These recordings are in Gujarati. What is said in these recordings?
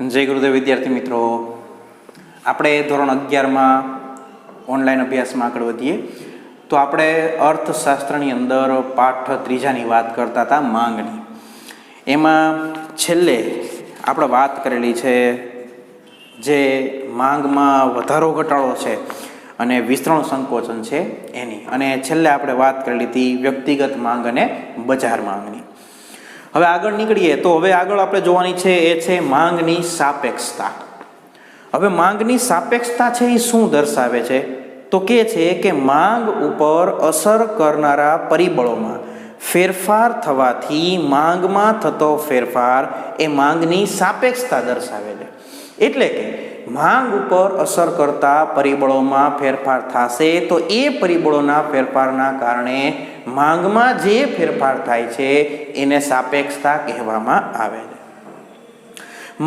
જય ગુરુદેવ વિદ્યાર્થી મિત્રો, આપણે ધોરણ 11માં ઓનલાઈન અભ્યાસમાં આગળ વધીએ તો આપણે અર્થશાસ્ત્રની અંદર પાઠ 3ની વાત કરતા હતા, માંગની. એમાં છેલ્લે આપણે વાત કરેલી છે જે માંગમાં વધારો ઘટાડો છે અને વિસ્તરણ સંકોચન છે એની, અને છેલ્લે આપણે વાત કરેલી હતી વ્યક્તિગત માંગ અને બજાર માંગની. હવે આગળ નીકળીએ તો હવે આગળ આપણે જોવાની છે એ છે માંગની સાપેક્ષતા. હવે માંગની સાપેક્ષતા છે એ શું દર્શાવે છે તો કે છે કે માંગ ઉપર અસર કરનારા પરિબળોમાં ફેરફાર થવાથી માંગમાં થતો ફેરફાર એ માંગની સાપેક્ષતા દર્શાવે છે. એટલે કે માંગ ઉપર અસર કરતા પરિબળોમાં ફેરફાર થશે તો એ પરિબળોના ફેરફારના કારણે માંગમાં જે ફેરફાર થાય છે એને સાપેક્ષતા કહેવામાં આવે છે.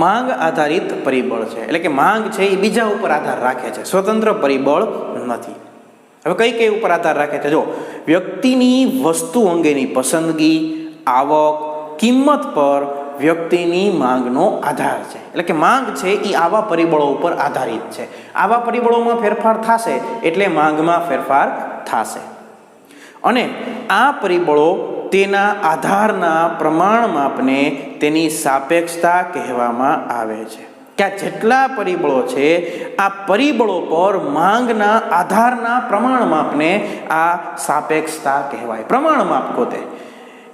માંગ આધારિત પરિબળ છે, એટલે કે માંગ છે એ બીજા ઉપર આધાર રાખે છે, સ્વતંત્ર પરિબળ નથી. હવે કઈ કઈ ઉપર આધાર રાખે છે? જો વ્યક્તિની વસ્તુ અંગેની પસંદગી, આવક, કિંમત પર વ્યક્તિની માંગનો આધાર છે. એટલે કે માંગ છે એ આવા પરિબળો ઉપર આધારિત છે. આવા પરિબળોમાં ફેરફાર થશે એટલે માંગમાં ફેરફાર થશે, અને આ પરિબળો તેના આધારના પ્રમાણ માપને તેની સાપેક્ષતા કહેવામાં આવે છે. કે આ જેટલા પરિબળો છે આ પરિબળો પર માંગના આધારના પ્રમાણ માપને આ સાપેક્ષતા કહેવાય. પ્રમાણ માપ પોતે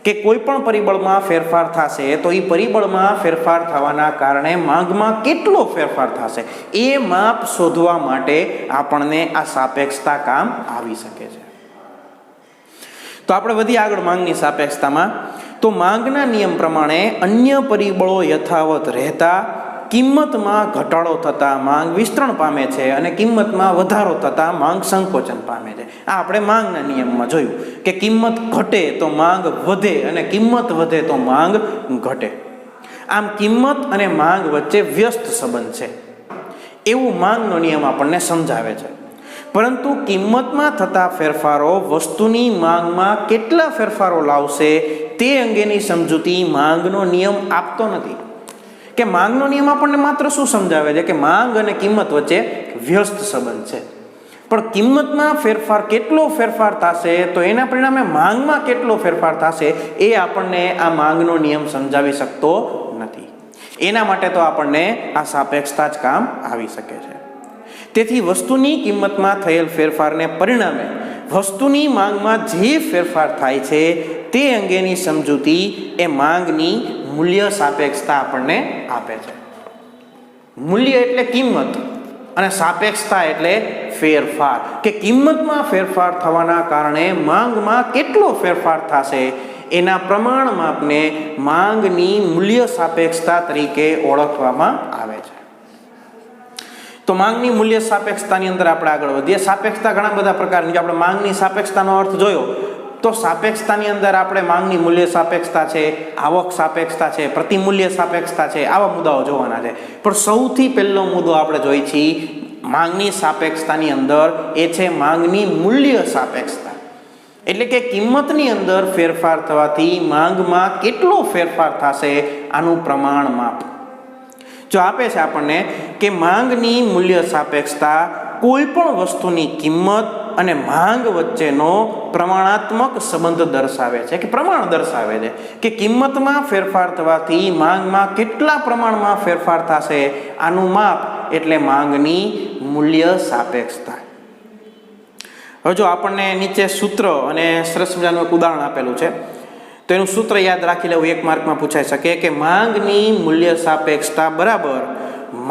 કે કોઈ પણ પરિબળમાં ફેરફાર થશે તો એ પરિબળમાં ફેરફાર થવાના કારણે માંગમાં કેટલો ફેરફાર થશે એ માપ શોધવા માટે આપણને આ સાપેક્ષતા કામ આવી શકે છે. તો આપણે વધી આગળ માંગની સાપેક્ષતામાં. તો માંગના નિયમ પ્રમાણે અન્ય પરિબળો યથાવત રહેતા કિંમતમાં ઘટાડો થતા માંગ વિસ્તરણ પામે છે અને કિંમતમાં વધારો થતા માંગ સંકોચન પામે છે. આ આપણે માંગના નિયમમાં જોયું કે કિંમત ઘટે તો માંગ વધે અને કિંમત વધે તો માંગ ઘટે. આમ કિંમત અને માંગ વચ્ચે વ્યસ્ત સંબંધ છે એવું માંગનો નિયમ આપણને સમજાવે છે. પરંતુ કિંમતમાં થતા ફેરફારો વસ્તુની માંગમાં કેટલા ફેરફારો લાવશે તે અંગેની સમજૂતી માંગનો નિયમ આપતો નથી. કે માંગનો નિયમ આપણને માત્ર શું સમજાવે છે કે માંગ અને કિંમત વચ્ચે વ્યસ્ત સંબંધ છે, પણ કિંમતમાં ફેરફાર કેટલો ફેરફાર થશે તો એના પરિણામે માંગમાં કેટલો ફેરફાર થશે એ આપણને આ માંગનો નિયમ સમજાવી શકતો નથી. એના માટે તો આપણને આ સાપેક્ષતા જ કામ આવી શકે છે. તેથી વસ્તુની કિંમતમાં થયેલ ફેરફારને પરિણામે વસ્તુની માંગમાં જે ફેરફાર થાય છે તે અંગેની સમજૂતી એ માંગની મૂલ્ય સાપેક્ષતા આપણને આપે છે. મૂલ્ય એટલે કિંમત અને સાપેક્ષતા એટલે ફેરફાર, કે કિંમતમાં ફેરફાર થવાના કારણે માંગમાં કેટલો ફેરફાર થશે એના પ્રમાણ માપને માંગની મૂલ્ય સાપેક્ષતા તરીકે ઓળખવામાં આવે છે. તો માંગની મૂલ્ય સાપેક્ષતાની અંદર આપણે આગળ વધીએ. સાપેક્ષતા ઘણા બધા પ્રકારની, આપણે માંગની સાપેક્ષતાનો અર્થ જોયો તો સાપેક્ષતાની અંદર આપણે માંગની મૂલ્ય સાપેક્ષતા છે, આવક સાપેક્ષતા છે, પ્રતિમૂલ્ય સાપેક્ષતા છે, આવા મુદ્દાઓ જોવાના છે. પણ સૌથી પહેલો મુદ્દો આપણે જોઈ છીએ માંગની સાપેક્ષતાની અંદર એ છે માંગની મૂલ્ય સાપેક્ષતા. એટલે કે કિંમતની અંદર ફેરફાર થવાથી માંગમાં કેટલો ફેરફાર થશે આનું પ્રમાણ માપ જો આપે છે આપણને કે માંગની મૂલ્ય સાપેક્ષતા કોઈ પણ વસ્તુની કિંમત અને માંગ વચ્ચેનો પ્રમાણાત્મક સંબંધ દર્શાવે છે, કે પ્રમાણ દર્શાવે છે કે કિંમતમાં ફેરફાર થવાથી માંગમાં કેટલા પ્રમાણમાં ફેરફાર થશે આનું માપ એટલે માંગની મૂલ્ય સાપેક્ષતા. હવે જો આપણને નીચે સૂત્ર અને સરસ મજાનું એક ઉદાહરણ આપેલું છે તો એનું સૂત્ર યાદ રાખી લેવું, એક માર્કમાં પૂછાઈ શકે કે માંગની મૂલ્ય સાપેક્ષતા બરાબર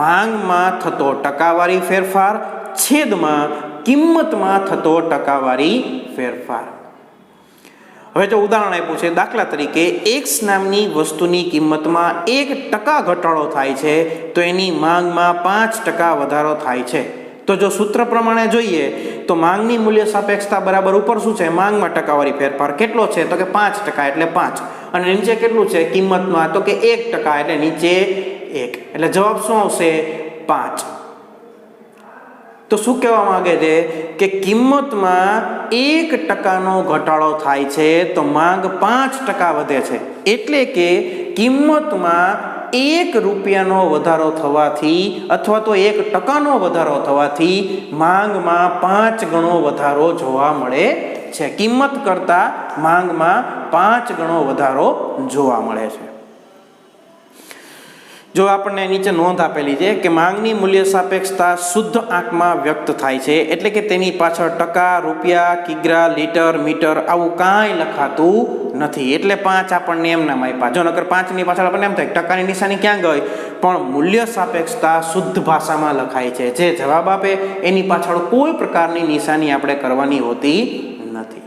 માંગમાં થતો ટકાવારી ફેરફાર છેદમાં કિંમતમાં થતો ટકાવારી ફેરફાર. હવે જો ઉદાહરણ આપ્યું છે, દાખલા તરીકે X નામની વસ્તુની કિંમતમાં 1% ઘટાડો થાય છે તો એની માંગમાં 5% વધારો થાય છે. તો જો સૂત્ર પ્રમાણે જોઈએ તો માંગની મૂલ્ય સાપેક્ષતા બરાબર ઉપર શું છે, માંગમાં ટકાવારી ફેરફાર કેટલો છે તો કે 5% એટલે 5, અને નીચે કેટલું છે કિંમતમાં તો કે 1% એટલે નીચે 1, એટલે જવાબ શું આવશે 5. તો શું કહેવા માંગે છે કે કિંમતમાં 1%નો ઘટાડો થાય છે તો માંગ 5% વધે છે, એટલે કે કિંમતમાં 1 રૂપિયાનો વધારો થવાથી અથવા તો 1% વધારો થવાથી માંગમાં 5 ગણો વધારો જોવા મળે છે. કિંમત કરતાં માંગમાં 5 ગણો વધારો જોવા મળે છે. જો આપણને નીચે નોંધ આપેલી છે કે માંગની મૂલ્ય સાપેક્ષતા શુદ્ધ આંકમાં વ્યક્ત થાય છે, એટલે કે તેની પાછળ ટકા, રૂપિયા, કિગ્રા, લીટર, મીટર આવું કાંઈ લખાતું નથી. એટલે 5 આપણને એમ નામ આપ્યા. જો નકર 5ની પાછળ આપણને એમ થાય ટકાની નિશાની ક્યાં ગઈ, પણ મૂલ્ય સાપેક્ષતા શુદ્ધ ભાષામાં લખાય છે. જે જવાબ આપે એની પાછળ કોઈ પ્રકારની નિશાની આપણે કરવાની હોતી નથી.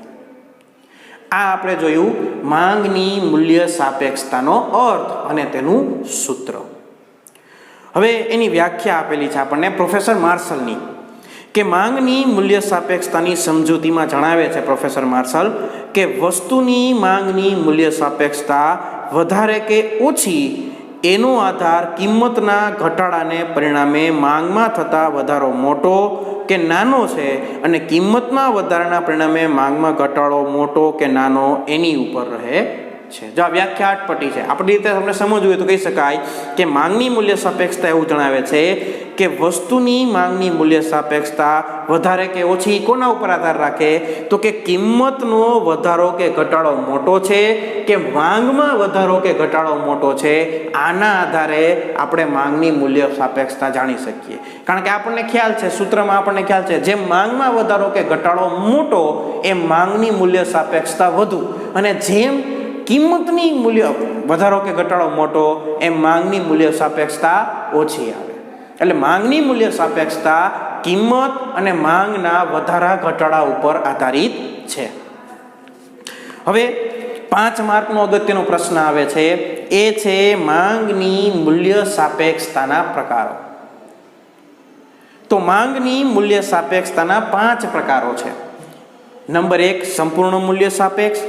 આ આપણે જોયું માંગની મૂલ્ય સાપેક્ષતાનો અર્થ અને તેનું સૂત્ર. હવે એની વ્યાખ્યા આપેલી છે આપણને પ્રોફેસર માર્શલની, કે માંગની મૂલ્ય સાપેક્ષતાની સમજૂતીમાં જણાવે છે પ્રોફેસર માર્શલ કે વસ્તુની માંગની મૂલ્ય સાપેક્ષતા વધારે કે ઓછી એનો આધાર કિંમતના ઘટાડાને પરિણામે માંગમાં થતા વધારો મોટો કે નાનો છે, અને કિંમતમાં વધારાના પરિણામે માંગમાં ઘટાડો મોટો કે નાનો એની ઉપર રહે છે. જો આ વ્યાખ્યા અટપટી છે. આપણી રીતે આપણે સમજવું હોય તો કહી શકાય કે માંગની મૂલ્ય સાપેક્ષતા એવું જણાવે છે કે વસ્તુની માંગની મૂલ્ય સાપેક્ષતા વધારે કે ઓછી કોના ઉપર આધાર રાખે, તો કે કિંમતનો વધારો કે ઘટાડો મોટો છે કે માંગમાં વધારો કે ઘટાડો મોટો છે. આના આધારે આપણે માંગની મૂલ્ય સાપેક્ષતા જાણી શકીએ. કારણ કે આપણને ખ્યાલ છે, સૂત્રમાં આપણને ખ્યાલ છે, જેમ માંગમાં વધારો કે ઘટાડો મોટો એમ માંગની મૂલ્ય સાપેક્ષતા વધુ, અને જેમ કિંમતની મૂલ્ય વધારો કે ઘટાડો મોટો એમ માંગની મૂલ્ય સાપેક્ષતા ઓછી આવે. એટલે માંગની મૂલ્ય સાપેક્ષતા કિંમત અને માંગના વધારા ઘટાડા ઉપર આધારિત છે. હવે 5 માર્કનો અગત્યનો પ્રશ્ન આવે છે, એ છે માંગની મૂલ્ય સાપેક્ષતાના પ્રકારો. તો માંગની મૂલ્ય સાપેક્ષતાના 5 પ્રકારો છે. નંબર 1 સંપૂર્ણ મૂલ્ય સાપેક્ષ,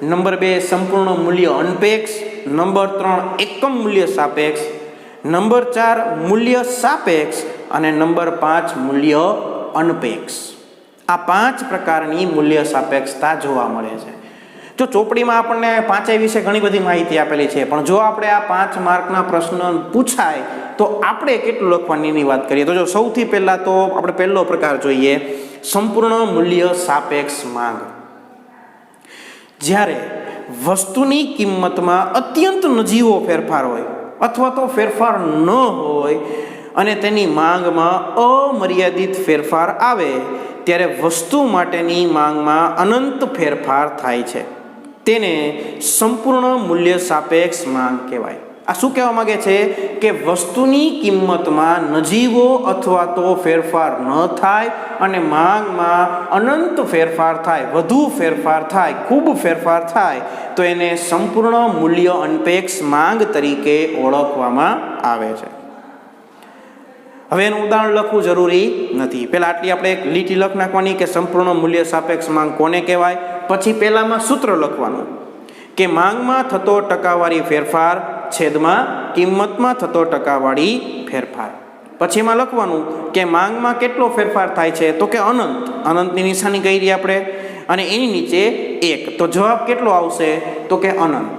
નંબર 2 સંપૂર્ણ મૂલ્ય અનપેક્ષ, નંબર 3 એકમ મૂલ્ય સાપેક્ષ, નંબર 4 મૂલ્ય સાપેક્ષ અને નંબર 5 મૂલ્ય અનપેક્ષ. આ 5 પ્રકારની મૂલ્ય સાપેક્ષતા જોવા મળે છે. જો ચોપડીમાં આપણને 5 વિશે ઘણી બધી માહિતી આપેલી છે, પણ જો આપણે આ 5 માર્કના પ્રશ્ન પૂછાય તો આપણે કેટલું લખવાની એની વાત કરીએ તો જો સૌથી પહેલાં તો આપણે પહેલો પ્રકાર જોઈએ સંપૂર્ણ મૂલ્ય સાપેક્ષ માંગ. જ્યારે વસ્તુની કિંમતમાં અત્યંત નજીવો ફેરફાર હોય અથવા તો ફેરફાર ન હોય અને તેની માંગમાં અમર્યાદિત ફેરફાર આવે ત્યારે વસ્તુ માટેની માંગમાં અનંત ફેરફાર થાય છે. તેને સંપૂર્ણ મૂલ્ય સાપેક્ષ માંગ કહેવાય. આ શું કહેવા માંગે છે કે વસ્તુની કિંમતમાં નજીવો અથવા તો ફેરફાર ન થાય અને માંગમાં અનંત ફેરફાર થાય, વધુ ફેરફાર થાય, ખૂબ ફેરફાર થાય તો એને સંપૂર્ણ મૂલ્ય અનપેક્ષ માંગ તરીકે ઓળખવામાં આવે છે. હવે એનું ઉદાહરણ લખવું જરૂરી નથી. પહેલાં આટલી આપણે એક લીટી લખ નાખવાની કે સંપૂર્ણ મૂલ્ય સાપેક્ષ માંગ કોને કહેવાય, પછી પહેલામાં સૂત્ર લખવાનું કે માંગમાં થતો ટકાવારી ફેરફાર છેદમાં કિંમતમાં થતો ટકાવાળી ફેરફાર. પછી એમાં લખવાનું કે માંગમાં કેટલો ફેરફાર થાય છે, તો કે અનંત. અનંતની નિશાની કઈ રહી આપણે, અને એની નીચે 1. તો જવાબ કેટલો આવશે, તો કે અનંત.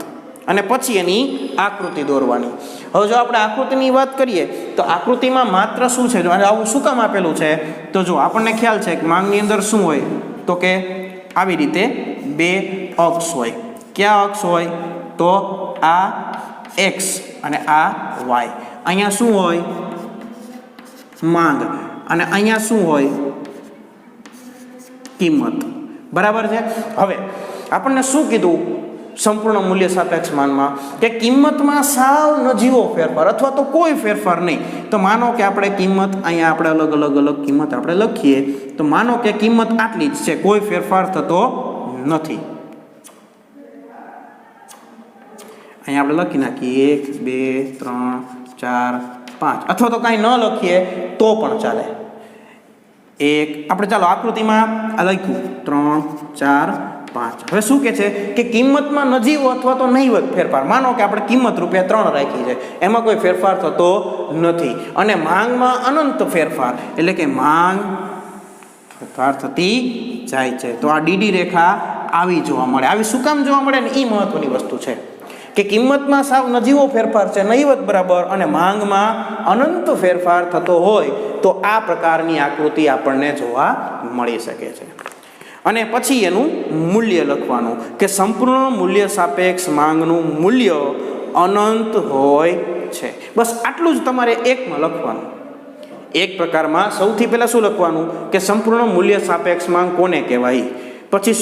અને પછી એની આકૃતિ દોરવાની. હવે જો આપણે આકૃતિની વાત કરીએ તો આકૃતિમાં માત્ર શું છે, જો આવું શું કામ આપેલું છે, તો જો આપણને ખ્યાલ છે કે માંગની અંદર શું હોય, તો કે આવી રીતે 2 અક્ષ હોય. કયા અક્ષ હોય, તો આ x અને આ y. અહીંયા શું હોય, માંગ, અને અહીંયા શું હોય, કિંમત. બરાબર છે. હવે આપણને શું કીધું સંપૂર્ણ મૂલ્ય સાપેક્ષ માંગમાં કે કિંમતમાં સાવ નજીવો ફેરફાર અથવા તો કોઈ ફેરફાર નહીં. તો માનો કે આપણે કિંમત અહીંયા આપણે અલગ કિંમત આપણે લખીએ, તો માનો કે કિંમત આટલી જ છે, કોઈ ફેરફાર થતો નથી. અહીંયા આપણે લખી નાખીએ 1 2 3 4 5, અથવા તો કાંઈ ન લખીએ તો પણ ચાલે. 1 આપણે ચાલો આકૃતિમાં આ લખ્યું 3 4 5. હવે શું કે છે કે કિંમતમાં નજીવો અથવા તો નહીવત ફેરફાર. માનો કે આપણે કિંમત ₹3 રાખી છે, એમાં કોઈ ફેરફાર થતો નથી, અને માંગમાં અનંત ફેરફાર એટલે કે માંગ ફેરફાર થતી જાય છે. તો આ ડીડી રેખા આવી જોવા મળે. આવી શું કામ જોવા મળે ને એ મહત્વની વસ્તુ છે કે કિંમતમાં સાવ નજીવો ફેરફાર છે, નહીવત બરાબર, અને માંગમાં અનંત ફેરફાર થતો હોય તો આ પ્રકારની આકૃતિ આપણને જોવા મળી શકે છે. અને પછી એનું મૂલ્ય લખવાનું કે સંપૂર્ણ મૂલ્ય સાપેક્ષ માંગનું મૂલ્ય અનંત હોય છે. બસ આટલું જ તમારે એકમાં લખવાનું. એક પ્રકારમાં સૌથી પહેલા શું લખવાનું કે સંપૂર્ણ મૂલ્ય સાપેક્ષ માંગ કોને કહેવાય, પછી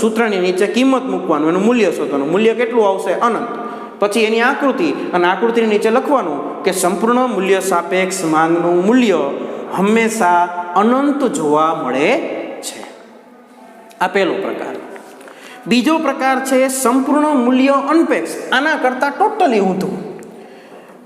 સૂત્રની નીચે કિંમત મૂકવાનું, એનું મૂલ્ય શોધવાનું, મૂલ્ય કેટલું આવશે અનંત, પછી એની આકૃતિ, અને આકૃતિની નીચે લખવાનું કે સંપૂર્ણ મૂલ્ય સાપેક્ષ માંગનું મૂલ્ય હંમેશા અનંત જોવા મળે છે. આ પહેલો પ્રકાર. બીજો પ્રકાર છે સંપૂર્ણ મૂલ્ય અનપેક્ષ. આના કરતાં ટોટલી ઊંધું.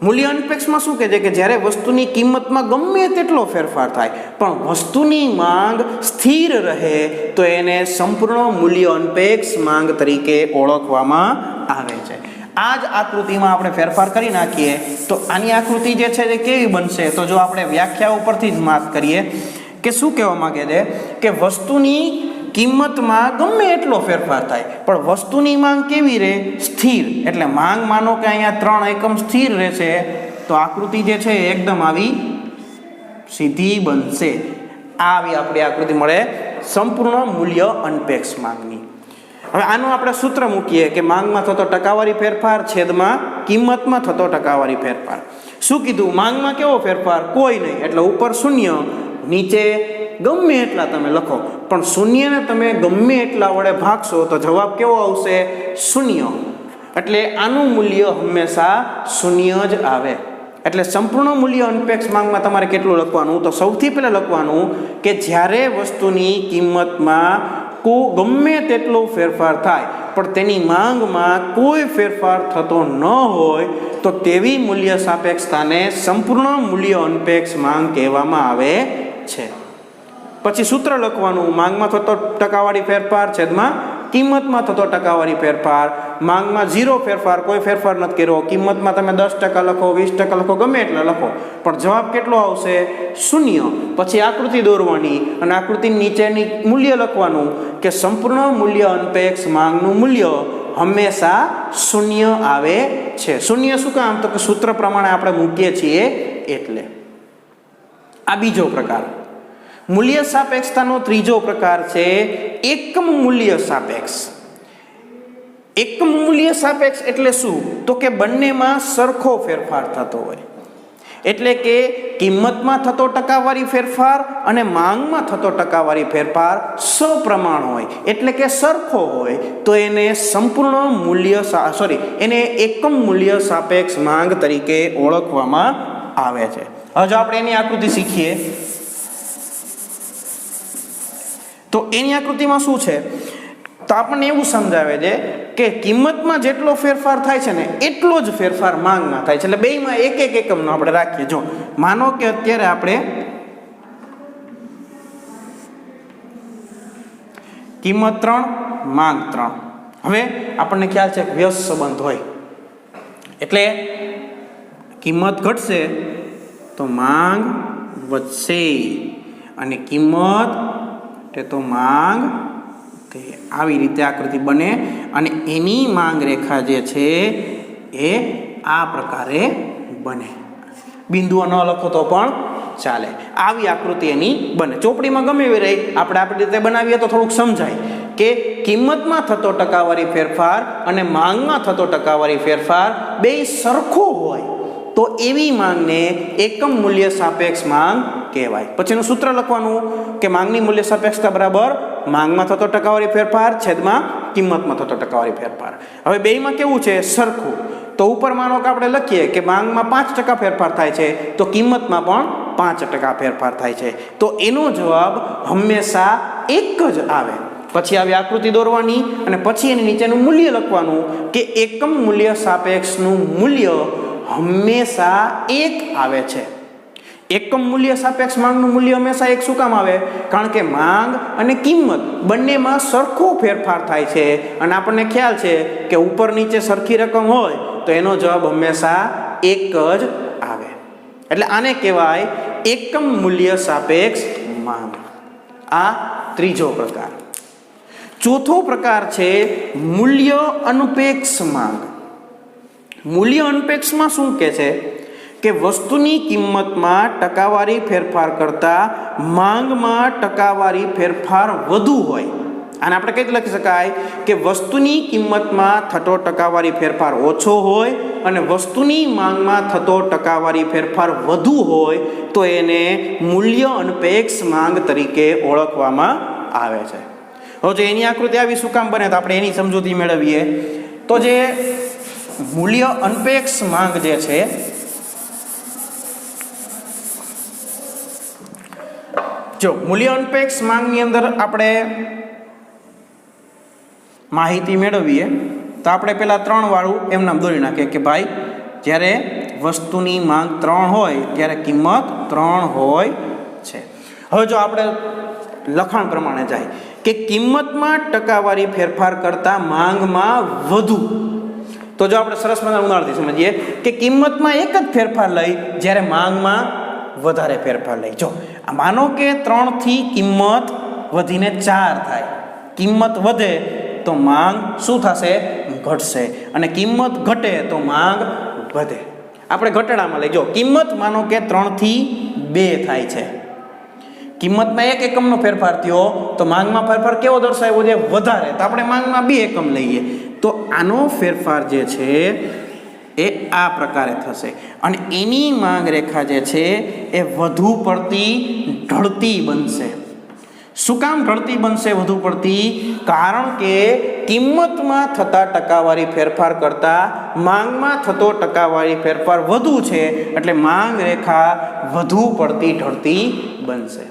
મૂલ્ય અનપેક્ષમાં શું કહે છે કે જ્યારે વસ્તુની કિંમતમાં ગમે તેટલો ફેરફાર થાય પણ વસ્તુની માંગ સ્થિર રહે તો એને સંપૂર્ણ મૂલ્ય અનપેક્ષ માંગ તરીકે ઓળખવામાં આવે છે. આ જ આકૃતિમાં આપણે ફેરફાર કરી નાખીએ તો આની આકૃતિ જે છે એ કેવી બનશે, તો જો આપણે વ્યાખ્યા ઉપરથી જ વાત કરીએ કે શું કહેવા માંગે છે કે વસ્તુની કિંમતમાં ગમે એટલો ફેરફાર થાય પણ વસ્તુની માંગ કેવી રહે, સ્થિર. એટલે માંગ માનો કે અહીંયા 3 એકમ સ્થિર રહેશે તો આકૃતિ જે છે એકદમ આવી સીધી બનશે. આવી આપણી આકૃતિ મળે સંપૂર્ણ મૂલ્ય અનપેક્ષ માંગની. હવે આનું આપણે સૂત્ર મૂકીએ કે માંગમાં થતો ટકાવારી ફેરફાર છેદમાં કિંમતમાં થતો ટકાવારી ફેરફાર. શું કીધું, માંગમાં કેવો ફેરફાર, કોઈ નહીં, એટલે ઉપર 0, નીચે ગમે એટલા તમે લખો પણ શૂન્યને તમે ગમે એટલા વડે ભાગશો તો જવાબ કેવો આવશે, 0. એટલે આનું મૂલ્ય હંમેશા 0 જ આવે. એટલે સંપૂર્ણ મૂલ્ય અનપેક્ષ માંગમાં તમારે કેટલું લખવાનું, તો સૌથી પહેલા લખવાનું કે જ્યારે વસ્તુની કિંમતમાં ગમે તેટલો ફેરફાર થાય પણ તેની માંગમાં કોઈ ફેરફાર થતો ન હોય તો તેવી મૂલ્ય સાપેક્ષતાને સંપૂર્ણ મૂલ્ય અનપેક્ષ માંગ કહેવામાં આવે છે. પછી સૂત્ર લખવાનું, માંગમાં થતો ટકાવારી ફેરફાર છેદમાં કિંમતમાં થતો ટકાવારી ફેરફાર. માંગમાં 0 ફેરફાર, કોઈ ફેરફાર નથી કર્યો, કિંમતમાં તમે 10% લખો, 20% લખો, ગમે એટલા લખો પણ જવાબ કેટલો આવશે, 0. પછી આકૃતિ દોરવાની અને આકૃતિની નીચેની મૂલ્ય લખવાનું કે સંપૂર્ણ મૂલ્ય અનપેક્ષ માંગનું મૂલ્ય હંમેશા 0 આવે છે. 0 શું કામ, તો કે સૂત્ર પ્રમાણે આપણે મૂકીએ છીએ એટલે. આ બીજો પ્રકાર. મૂલ્ય સાપેક્ષતાનો ત્રીજો પ્રકાર છે એકમ મૂલ્ય સાપેક્ષ. એકમ મૂલ્ય સાપેક્ષ એટલે શું, તો કે બંનેમાં સરખો ફેરફાર થતો હોય. એટલે કે કિંમતમાં થતો ટકાવારી ફેરફાર અને માંગમાં થતો ટકાવારી ફેરફાર સપ્રમાણ હોય, એટલે કે સરખો હોય તો એને સંપૂર્ણ મૂલ્ય એને એકમ મૂલ્ય સાપેક્ષ માંગ તરીકે ઓળખવામાં આવે છે. હવે જો આપણે એની આકૃતિ શીખીએ તો એની આકૃતિમાં શું છે, તો આપણને એવું સમજાવે છે કે કિંમતમાં જેટલો ફેરફાર થાય છે ને એટલો જ ફેરફાર માંગમાં થાય છે. એટલે બેયમાં એક એકમનો આપણે રાખીએ. જો માનો કે અત્યારે આપણે કિંમત 3 માંગ 3. હવે આપણને ખ્યાલ છે કે વ્યસ્ત સંબંધ હોય એટલે કિંમત ઘટશે તો માંગ વધશે અને કિંમત તો માંગ આવી રીતે આકૃતિ બને અને એની માંગ રેખા જે છે એ આ પ્રકારે બને. બિંદુઓ ન લખો તો પણ ચાલે. આવી આકૃતિ એની બને. ચોપડીમાં ગમે એવી રહી, આપણે આપણી રીતે બનાવીએ તો થોડુંક સમજાય કે કિંમતમાં થતો ટકાવારી ફેરફાર અને માંગમાં થતો ટકાવારી ફેરફાર બે સરખો હોય તો એવી માંગને એકમ મૂલ્ય સાપેક્ષ માંગ કહેવાય. પછીનું સૂત્ર લખવાનું કે માંગની મૂલ્ય સાપેક્ષતા બરાબર માંગમાં થતો ટકાવારી ફેરફાર છેદમાં કિંમતમાં થતો ટકાવારી ફેરફાર. હવે બેયમાં કેવું છે, સરખું. તો ઉપર માનો કે આપણે લખીએ કે માંગમાં 5% ફેરફાર થાય છે તો કિંમતમાં પણ 5% ફેરફાર થાય છે, તો એનો જવાબ હંમેશા એક જ આવે. પછી આવી આકૃતિ દોરવાની અને પછી એની નીચેનું મૂલ્ય લખવાનું કે એકમ મૂલ્ય સાપેક્ષનું મૂલ્ય હંમેશા 1 આવે છે. એકમ મૂલ્ય સાપેક્ષ માંગનું મૂલ્ય હંમેશા 1 શું કામ આવે, કારણ કે માંગ અને કિંમત બંનેમાં સરખો ફેરફાર થાય છે અને આપણને ખ્યાલ છે કે ઉપર નીચે સરખી રકમ હોય તો એનો જવાબ હંમેશા 1 જ આવે. એટલે આને કહેવાય એકમ મૂલ્ય સાપેક્ષ માંગ. આ ત્રીજો પ્રકાર. ચોથો પ્રકાર છે મૂલ્ય અનુપેક્ષ માંગ. મૂલ્ય અનપેક્ષમાં શું કહે છે કે વસ્તુની કિંમતમાં ટકાવારી ફેરફાર કરતાં માંગમાં ટકાવારી ફેરફાર વધુ હોય. આને આપણે કઈ રીતે લખી શકાય કે વસ્તુની કિંમતમાં થતો ટકાવારી ફેરફાર ઓછો હોય અને વસ્તુની માંગમાં થતો ટકાવારી ફેરફાર વધુ હોય તો એને મૂલ્ય અનપેક્ષ માંગ તરીકે ઓળખવામાં આવે છે. હવે જો એની આકૃતિ આવી શું કામ બને તો આપણે એની સમજૂતી મેળવીએ. તો જે મૂલ્ય અનપેક્ષ માંગ જે છે જો મૂલ્ય અનપેક્ષ માંગની અંદર આપણે માહિતી મેળવીએ તો આપણે પહેલાં 3 વાળું એમ નામ દોરી નાખીએ કે ભાઈ જ્યારે વસ્તુની માંગ 3 હોય ત્યારે કિંમત 3 હોય છે. હવે જો આપણે લખાણ પ્રમાણે જાય કે કિંમતમાં ટકાવારી ફેરફાર કરતાં માંગમાં વધુ, તો જો આપણે સરસ મજાના ઉદાહરણથી સમજીએ કે કિંમતમાં એક જ ફેરફાર લઈ જ્યારે માંગમાં વધારે ફેરફાર લઈ. જો માનો કે 3 થી કિંમત વધીને 4 થાય, કિંમત વધે તો માંગ શું થશે? ઘટશે. અને કિંમત ઘટે તો માંગ વધે. આપણે ઘટાડામાં લઈ જો કિંમત માનો કે 3 થી 2 થાય છે, કિંમતમાં 1 એકમનો ફેરફાર થયો તો માંગમાં ફેરફાર કેવો દર્શાવ્યો છે? વધારે. તો આપણે માંગમાં 2 એકમ લઈએ તો આનો ફેરફાર જે છે એ આ પ્રકારે થશે અને એની માંગ રેખા જે છે એ વધુ પડતી ઢળતી બનશે. શું કામ ઢળતી બનશે વધુ પડતી? કારણ કે કિંમતમાં થતા ટકાવારી ફેરફાર કરતાં માંગમાં થતો ટકાવારી ફેરફાર વધુ છે એટલે માંગ રેખા વધુ પડતી ઢળતી બનશે.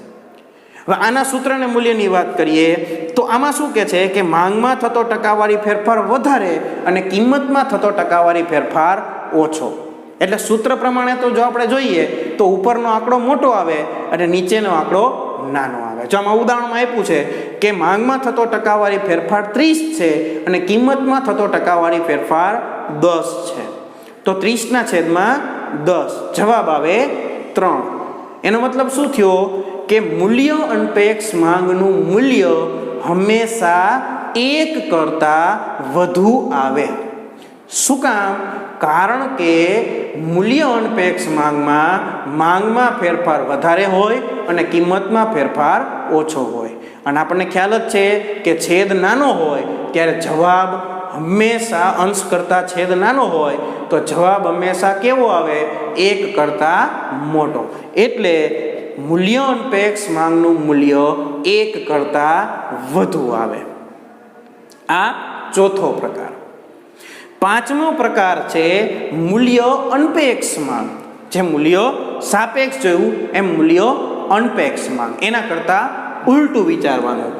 હવે આના સૂત્ર અને મૂલ્યની વાત કરીએ તો આમાં શું કહે છે કે માંગમાં થતો ટકાવારી ફેરફાર વધારે અને કિંમતમાં થતો ટકાવારી ફેરફાર ઓછો. એટલે સૂત્ર પ્રમાણે તો જો આપણે જોઈએ તો ઉપરનો આંકડો મોટો આવે અને નીચેનો આંકડો નાનો આવે. જો આમાં ઉદાહરણમાં આપ્યું છે કે માંગમાં થતો ટકાવારી ફેરફાર 30 છે અને કિંમતમાં થતો ટકાવારી ફેરફાર 10 છે તો 30/10 જવાબ આવે 3. એનો મતલબ શું થયો કે મૂલ્ય અનપેક્ષ માંગનું મૂલ્ય હંમેશા 1 કરતાં વધુ આવે. શું કામ? કારણ કે મૂલ્ય અનપેક્ષ માંગમાં ફેરફાર વધારે હોય અને કિંમતમાં ફેરફાર ઓછો હોય. અને આપણને ખ્યાલ જ છે કે છેદ નાનો હોય ત્યારે જવાબ હંમેશા અંશ કરતાં છેદ નાનો હોય તો જવાબ હંમેશા કેવો આવે? 1 કરતાં મોટો. એટલે મૂલ્ય અનપેક્ષ માંગનું મૂલ્ય 1 કરતાં વધુ આવે. આ ચોથો પ્રકાર. 5મો પ્રકાર છે મૂલ્ય અનપેક્ષ માંગ. જે મૂલ્ય સાપેક્ષ જોયું એમ મૂલ્ય અનપેક્ષ માંગ. એના કરતાં ઉલટું વિચારવાનું.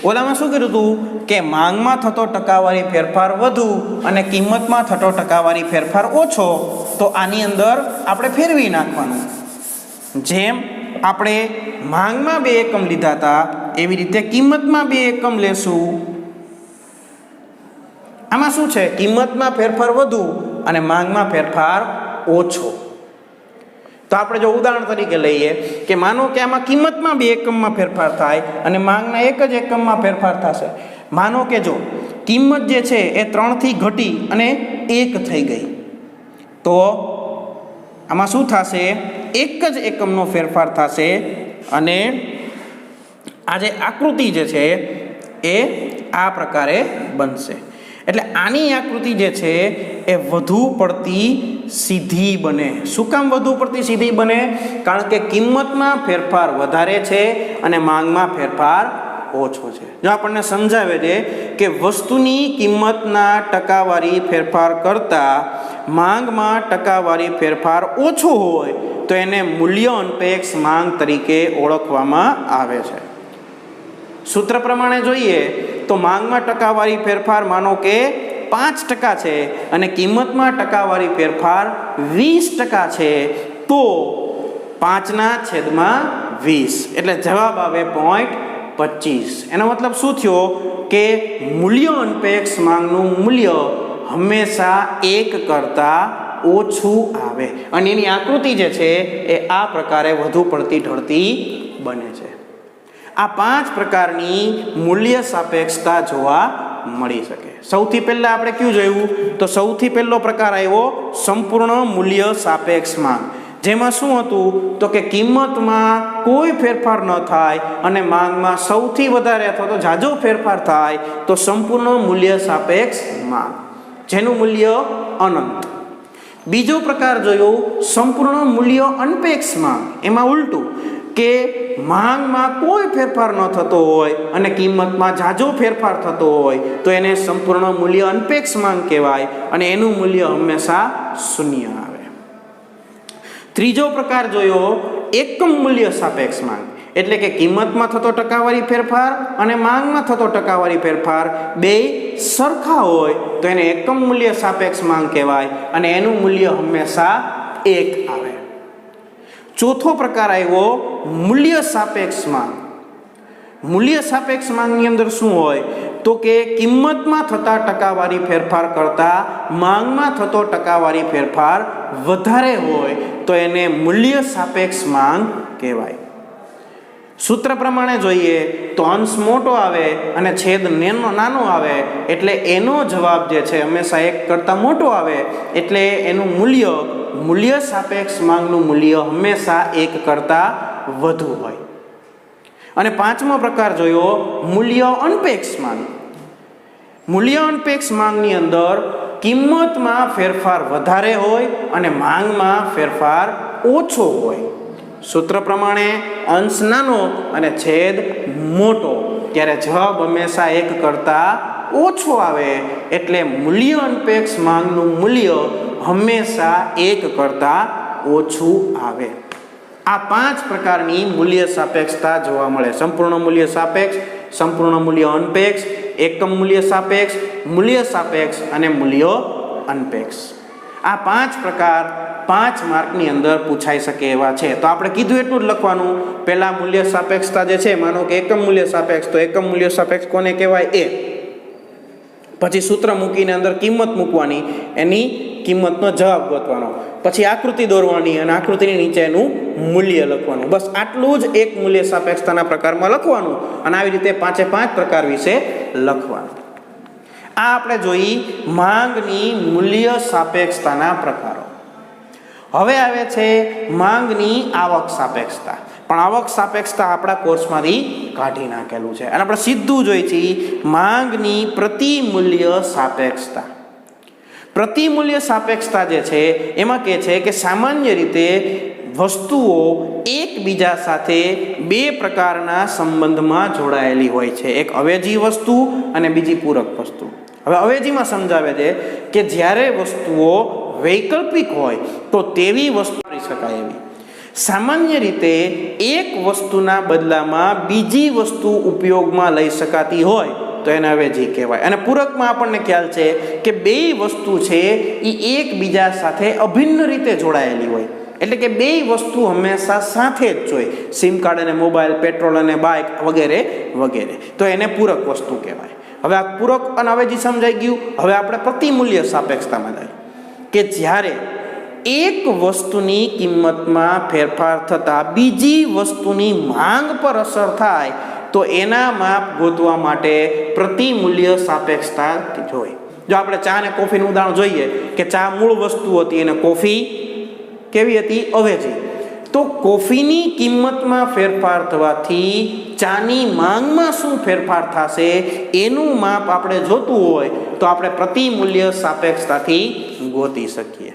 ઓલામાં શું કર્યું હતું કે માંગમાં થતો ટકાવારી ફેરફાર વધુ અને કિંમતમાં થતો ટકાવારી ફેરફાર ઓછો, તો આની અંદર આપણે ફેરવી નાખવાનું. જેમ આપણે માંગમાં 2 એકમ લીધા હતા એવી રીતે કિંમતમાં 2 એકમ લેશું. આમાં શું છે? કિંમતમાં ફેરફાર વધુ અને માંગમાં ફેરફાર ઓછો. તો આપણે જો ઉદાહરણ તરીકે લઈએ કે માનો કે આમાં કિંમતમાં 2 એકમમાં ફેરફાર થાય અને માંગના 1 જ એકમમાં ફેરફાર થશે. માનો કે જો કિંમત જે છે એ 3 થી ઘટી અને 1 થઈ ગઈ તો આમાં શું થશે? 1 જ એકમનો ફેરફાર થશે અને આ જે આકૃતિ જે છે એ આ પ્રકારે બનશે. એટલે આની આકૃતિ જે છે એ વધુ પડતી સીધી બને. શું કામ વધુ પડતી સીધી બને? કારણ કે કિંમતમાં ફેરફાર વધારે છે અને માંગમાં ફેરફાર ઓછો છે. જો આપણને સમજાવે છે કે વસ્તુની કિંમતના ટકાવારી ફેરફાર કરતાં માંગમાં ટકાવારી ફેરફાર ઓછો હોય તો એને મૂલ્ય અનપેક્ષ માંગ તરીકે ઓળખવામાં આવે છે. સૂત્ર પ્રમાણે જોઈએ તો માંગમાં ટકાવારી ફેરફાર માનો કે 5% છે અને કિંમતમાં ટકાવારી ફેરફાર 20% છે તો 5/20 એટલે જવાબ આવે 0.25. એનો મતલબ શું થયો કે મૂલ્ય અનપેક્ષ માંગનું મૂલ્ય હંમેશા 1 કરતાં ઓછું આવે અને એની આકૃતિ જે છે એ આ પ્રકારે વધુ પડતી ઢળતી બને છે. આ 5 પ્રકારની મૂલ્ય સાપેક્ષતા જોવા મળી શકે। સૌથી પહેલા આપણે કયું જોયું? તો સૌથી પહેલો પ્રકાર આવ્યો સંપૂર્ણ મૂલ્ય સાપેક્ષ માંગ, જેમાં શું હતું? તો કે કિંમતમાં કોઈ ફેરફાર ન થાય અને માંગમાં સૌથી વધારે અથવા તો ઝાઝો ફેરફાર થાય તો સંપૂર્ણ મૂલ્ય સાપેક્ષ માંગ, જેનું મૂલ્ય અનંત। બીજો પ્રકાર જોયો સંપૂર્ણ મૂલ્ય અનપેક્ષ માંગ, એમાં ઉલટું કે માંગમાં કોઈ ફેરફાર ન થતો હોય અને કિંમતમાં ઝાઝો ફેરફાર થતો હોય તો એને સંપૂર્ણ મૂલ્ય અનપેક્ષ માંગ કહેવાય અને એનું મૂલ્ય હંમેશા શૂન્ય આવે। ત્રીજો પ્રકાર જોયો એકમ મૂલ્ય સાપેક્ષ માંગ, એટલે કે કિંમતમાં થતો ટકાવારી ફેરફાર અને માંગમાં થતો ટકાવારી ફેરફાર બે સરખા હોય તો એને એકમ મૂલ્ય સાપેક્ષ માંગ કહેવાય અને એનું મૂલ્ય હંમેશા 1 આવે। ચોથો પ્રકાર આવ્યો મૂલ્ય સાપેક્ષ માંગ। મૂલ્ય સાપેક્ષ માંગની અંદર શું હોય? તો કે કિંમતમાં થતા ટકાવારી ફેરફાર કરતા માંગમાં થતો ટકાવારી ફેરફાર વધારે હોય તો એને મૂલ્ય સાપેક્ષ માંગ કહેવાય। સૂત્ર પ્રમાણે જોઈએ તો અંશ મોટો આવે અને છેદ નાનો આવે એટલે એનો જવાબ જે છે હંમેશા 1 કરતાં મોટો આવે, એટલે એનું મૂલ્ય સાપેક્ષ માંગનું મૂલ્ય હંમેશા 1 કરતાં વધુ હોય। અને પાંચમો પ્રકાર જોયો મૂલ્ય અનપેક્ષ માંગ। મૂલ્ય અનપેક્ષ માંગની અંદર કિંમતમાં ફેરફાર વધારે હોય અને માંગમાં ફેરફાર ઓછો હોય। સૂત્ર પ્રમાણે અંશ નાનો અને છેદ મોટો ત્યારે જવાબ હંમેશા 1 કરતાં ઓછો આવે, એટલે મૂલ્ય અનપેક્ષ માંગનું મૂલ્ય હંમેશા 1 કરતાં ઓછું આવે। આ 5 પ્રકારની મૂલ્ય સાપેક્ષતા જોવા મળે: સંપૂર્ણ મૂલ્ય સાપેક્ષ, સંપૂર્ણ મૂલ્ય અનપેક્ષ, એકમ મૂલ્ય સાપેક્ષ અને મૂલ્ય અનપેક્ષ। આ 5 પ્રકાર 5 માર્કની અંદર પૂછાઈ શકે એવા છે। તો આપણે કીધું એટલું જ લખવાનું। પહેલા મૂલ્ય સાપેક્ષતા જે છે, માનો કે એકમ મૂલ્ય સાપેક્ષ, તો એકમ મૂલ્ય સાપેક્ષ કોને કહેવાય? એ પછી સૂત્ર મૂકીને અંદર કિંમત મૂકવાની, એની કિંમતનો જવાબ ગોતવાનો, પછી આકૃતિ દોરવાની અને આકૃતિની નીચે એનું મૂલ્ય લખવાનું। બસ આટલું જ એક મૂલ્ય સાપેક્ષતાના પ્રકારમાં લખવાનું અને આવી રીતે 5 પ્રકાર વિશે લખવાનું। આ આપણે જોઈ માંગની મૂલ્ય સાપેક્ષતાના પ્રકારો। હવે આવે છે માંગની આવક સાપેક્ષતા, પણ આવક સાપેક્ષતા આપણા કોર્સમાંથી કાઢી નાખેલું છે અને આપણે સીધું જોઈ છીએ માંગની પ્રતિમૂલ્ય સાપેક્ષતા। પ્રતિમૂલ્ય સાપેક્ષતા જે છે એમાં કહે છે કે સામાન્ય રીતે વસ્તુઓ એકબીજા સાથે 2 પ્રકારના સંબંધમાં જોડાયેલી હોય છે, એક અવેજી વસ્તુ અને બીજી પૂરક વસ્તુ। હવે અવેજીમાં સમજાવે છે કે જ્યારે વસ્તુઓ વૈકલ્પિક હોય તો તેવી વસ્તુ કરી શકાય એવી। સામાન્ય રીતે એક વસ્તુના બદલામાં બીજી વસ્તુ ઉપયોગમાં લઈ શકાતી હોય તો એને અવેજી કહેવાય। અને પૂરકમાં આપણને ખ્યાલ છે કે 2 વસ્તુ છે એ એકબીજા સાથે અભિન્ન રીતે જોડાયેલી હોય, એટલે કે 2 વસ્તુ હંમેશા સાથે જ જોઈએ, સિમ કાર્ડ અને મોબાઈલ, પેટ્રોલ અને બાઇક વગેરે વગેરે, તો એને પૂરક વસ્તુ કહેવાય। હવે આ પૂરક અને અવેજી સમજાઈ ગયું। હવે આપણે પ્રતિમૂલ્ય સાપેક્ષતામાં જઈએ કે જ્યારે એક વસ્તુની કિંમતમાં ફેરફાર થતાં બીજી વસ્તુની માંગ પર અસર થાય તો એના માપ ગોતવા માટે પ્રતિમૂલ્ય સાપેક્ષતા જોઈએ। જો આપણે ચા અને કોફીનું ઉદાહરણ જોઈએ કે ચા મૂળ વસ્તુ હતી અને કોફી કેવી હતી? અવેજી। તો કોફીની કિંમતમાં ફેરફાર થવાથી ચાની માંગમાં શું ફેરફાર થશે એનું માપ આપણે જોતું હોય તો આપણે પ્રતિમૂલ્ય સાપેક્ષતાથી ગોતી શકીએ।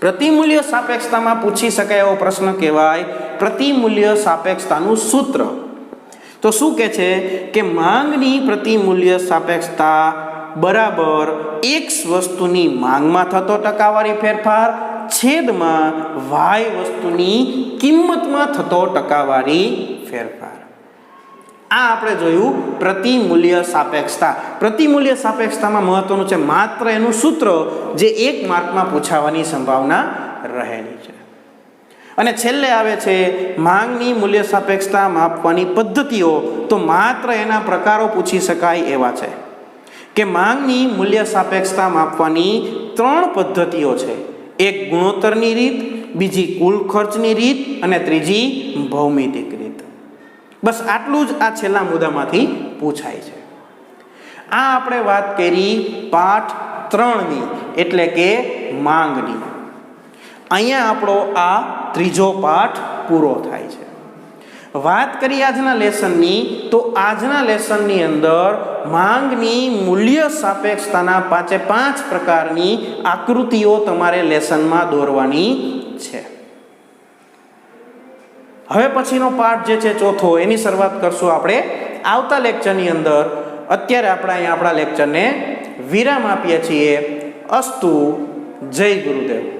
પ્રતિમૂલ્ય સાપેક્ષતામાં પૂછી શકાય એવો પ્રશ્ન કહેવાય પ્રતિમૂલ્ય સાપેક્ષતાનું સૂત્ર। તો શું કહે છે કે માંગની પ્રતિમૂલ્ય સાપેક્ષતા બરાબર x વસ્તુની માંગમાં થતો ટકાવારી ફેરફાર છેદમાં y વસ્તુની કિંમતમાં થતો ટકાવારી ફેરફાર। આ આપણે જોયું પ્રતિમૂલ્ય સાપેક્ષતા। પ્રતિમૂલ્ય સાપેક્ષતામાં મહત્વનું છે માત્ર એનું સૂત્ર જે 1 માર્કમાં પૂછાવાની સંભાવના રહેલી છે। અને છેલ્લે આવે છે માંગની મૂલ્ય સાપેક્ષતા માપવાની પદ્ધતિઓ। તો માત્ર એના પ્રકારો પૂછી શકાય એવા છે કે માંગની મૂલ્ય સાપેક્ષતા માપવાની 3 પદ્ધતિઓ છે, એક ગુણોત્તરની રીત, બીજી કુલ ખર્ચની રીત અને ત્રીજી ભૌમિતિક રીત। બસ આટલું જ આ છેલ્લા મુદ્દામાંથી પૂછાય છે। આ આપણે વાત કરી પાઠ 3ની, એટલે કે માંગની. અહીંયા આપણો આ ત્રીજો પાઠ પૂરો થાય છે. વાત કરી આજના લેસનની, તો આજના લેસનની અંદર માંગની મૂલ્ય સાપેક્ષતાના 5 પ્રકારની આકૃતિઓ તમારે લેસનમાં દોરવાની છે. હવે પછીનો પાઠ જે છે ચોથો, એની શરૂઆત કરશું આપણે આવતા લેક્ચરની અંદર. અત્યારે આપણે અહીંયા આપણા લેક્ચરને વિરામ આપીએ છીએ. અસ્તુ. જય ગુરુદેવ.